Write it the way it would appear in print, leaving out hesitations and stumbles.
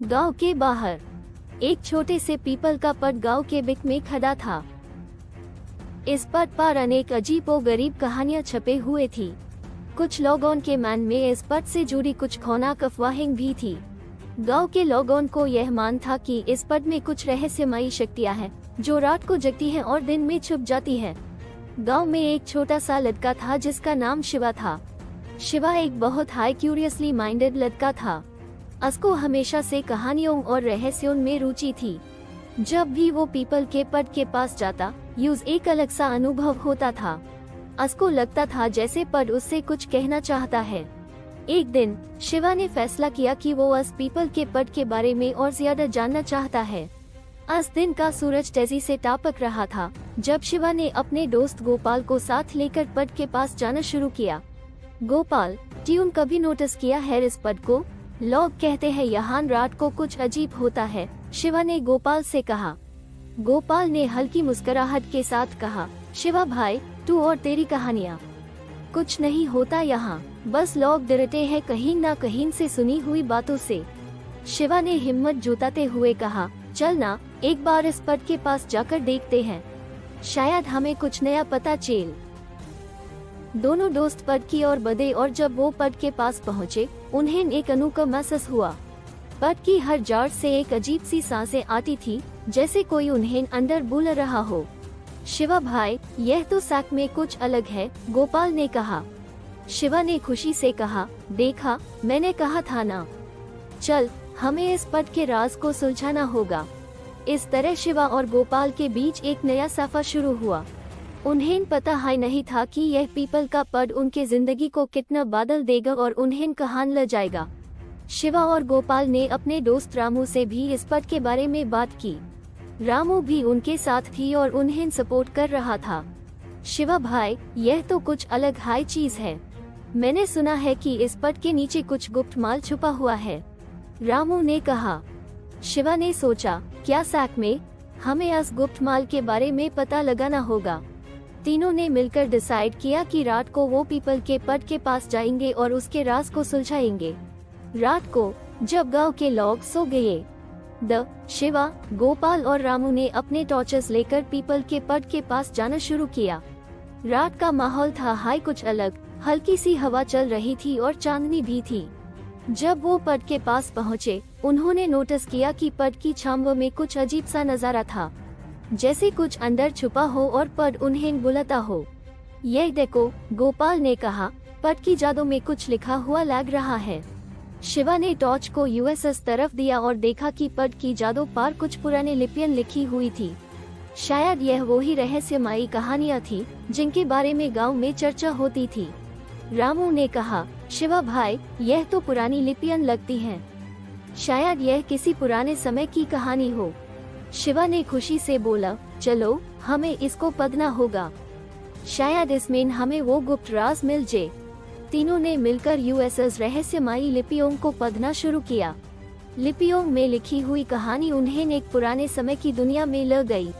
गांव के बाहर एक छोटे से पीपल का पट गांव के बीच में खड़ा था। इस पट पर अनेक अजीब व गरीब कहानियां छपे हुए थी। कुछ लोगों के मन में इस पट से जुड़ी कुछ खौफनाक अफवाहें भी थी। गांव के लोगों को यह मान था कि इस पट में कुछ रहस्यमयी शक्तियां हैं जो रात को जगती हैं और दिन में छुप जाती हैं। गांव में एक छोटा सा लड़का था जिसका नाम शिवा था। शिवा एक बहुत हाई क्यूरियसली माइंडेड लड़का था। उसको हमेशा से कहानियों और रहस्यों में रुचि थी। जब भी वो पीपल के पट के पास जाता, यूज एक अलग सा अनुभव होता था। उसको लगता था जैसे पट उससे कुछ कहना चाहता है। एक दिन शिवा ने फैसला किया कि वो उस पीपल के पट के बारे में और ज्यादा जानना चाहता है। उस दिन का सूरज तेजी से टपक रहा था जब शिवा ने अपने दोस्त गोपाल को साथ लेकर पट के पास जाना शुरू किया। गोपाल, ट्यून कभी नोटिस किया है इस पट को? लोग कहते हैं यहाँ रात को कुछ अजीब होता है, शिवा ने गोपाल से कहा। गोपाल ने हल्की मुस्कुराहट के साथ कहा, शिवा भाई, तू और तेरी कहानियाँ। कुछ नहीं होता यहाँ, बस लोग डरते हैं कहीं ना कहीं से सुनी हुई बातों से। शिवा ने हिम्मत जुटाते हुए कहा, चल ना, एक बार इस पट के पास जाकर देखते हैं, शायद हमें कुछ नया पता चले। दोनों दोस्त पट की ओर बढ़े और जब वो पट के पास पहुँचे, उन्हें एक अनोखा महसूस हुआ। पट की हर जड़ से एक अजीब सी सांसें आती थी, जैसे कोई उन्हें अंदर बुला रहा हो। शिवा भाई, यह तो सच में कुछ अलग है, गोपाल ने कहा। शिवा ने खुशी से कहा, देखा, मैंने कहा था ना। चल, हमें इस पट के राज को सुलझाना होगा। इस तरह शिवा और गोपाल के बीच एक नया सफर शुरू हुआ। उन्हें पता ही नहीं था कि यह पीपल का पट उनके जिंदगी को कितना बदल देगा और उन्हें कहाँ ले जाएगा। शिवा और गोपाल ने अपने दोस्त रामू से भी इस पट के बारे में बात की। रामू भी उनके साथ थी और उन्हें सपोर्ट कर रहा था। शिवा भाई, यह तो कुछ अलग हाई चीज है। मैंने सुना है कि इस पट के नीचे कुछ गुप्त माल छुपा हुआ है, रामू ने कहा। शिवा ने सोचा, क्या सच में? हमें इस गुप्त माल के बारे में पता लगाना होगा। तीनों ने मिलकर डिसाइड किया कि रात को वो पीपल के पट के पास जाएंगे और उसके राज को सुलझाएंगे। रात को जब गांव के लोग सो गए, शिवा, गोपाल और रामू ने अपने टॉर्चेस लेकर पीपल के पट के पास जाना शुरू किया। रात का माहौल था हाई कुछ अलग, हल्की सी हवा चल रही थी और चांदनी भी थी। जब वो पट के पास पहुँचे, उन्होंने नोटिस किया कि पट की छांव में कुछ अजीब सा नजारा था, जैसे कुछ अंदर छुपा हो और पट उन्हें बुलाता हो। यह देखो, गोपाल ने कहा, पट की जादू में कुछ लिखा हुआ लग रहा है। शिवा ने टॉर्च को यूएसएस तरफ दिया और देखा कि पट की जादू पर कुछ पुराने लिपियां लिखी हुई थी। शायद यह वही रहस्यमयी कहानियां थी जिनके बारे में गांव में चर्चा होती थी। रामू ने कहा, शिवा भाई, यह तो पुरानी लिपियां लगती हैं। शायद यह किसी पुराने समय की कहानी हो। शिवा ने खुशी से बोला, चलो, हमें इसको पढ़ना होगा, शायद इसमें हमें वो गुप्त राज मिल जाए। तीनों ने मिलकर यूएसएस रहस्यमयी लिपियों को पढ़ना शुरू किया। लिपियों में लिखी हुई कहानी उन्हें एक पुराने समय की दुनिया में ले गई।